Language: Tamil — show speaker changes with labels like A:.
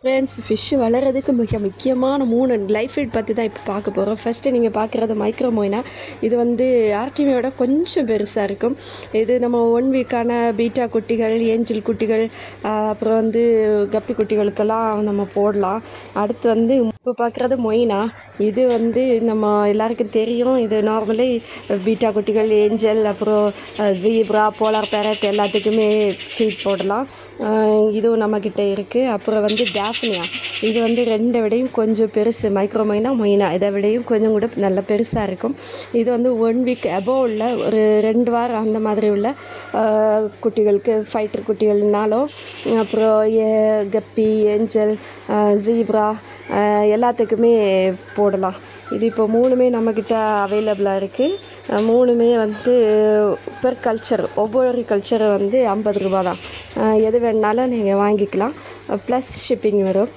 A: ஃப்ரெண்ட்ஸ், ஃபிஷ்ஷு வளர்கிறதுக்கு மிக முக்கியமான 3 லைஃப் ஃபீட் பற்றி தான் இப்போ பார்க்க போகிறோம். ஃபஸ்ட்டு நீங்கள் பார்க்குறது மைக்ரோ மொய்னா. இது ஆர்டிமியோட கொஞ்சம் பெருசாக இருக்கும். இது நம்ம 1 வீக்கான பீட்டா குட்டிகள், ஏஞ்சல் குட்டிகள், அப்புறம் கப்பி குட்டிகளுக்கெல்லாம் நம்ம போடலாம். அடுத்து இப்போ பார்க்குறது மொய்னா. இது நம்ம எல்லாருக்கும் தெரியும். இது நார்மலி பீட்டா குட்டிகள், ஏஞ்சல், அப்புறம் ஜீப்ரா, போலார் பேரட் எல்லாத்துக்குமே ஃபீட் போடலாம். இதுவும் நம்மக்கிட்ட இருக்குது. அப்புறம் டாஃப்னியா. இது 2 விடையும் கொஞ்சம் பெருசு. மைக்ரோ மொய்னா இதை விடையும் கொஞ்சம் கூட நல்ல பெருசாக இருக்கும். இது 1 வீக் அபோவ் உள்ள ஒரு 2 வாரம் அந்த மாதிரி உள்ள குட்டிகளுக்கு, ஃபைட்டர் குட்டிகள்னாலும், அப்புறம் கப்பி, ஏஞ்சல், ஜீப்ரா எல்லாத்துக்குமே போடலாம். இது இப்போ 3மே நம்மக்கிட்ட அவைலபிளாக இருக்குது. 3மே பெர் கல்ச்சர், ஒவ்வொரு கல்ச்சர் 50 ரூபா தான். எது வேணுனாலும் நீங்கள் வாங்கிக்கலாம். ப்ளஸ் ஷிப்பிங் வரும்.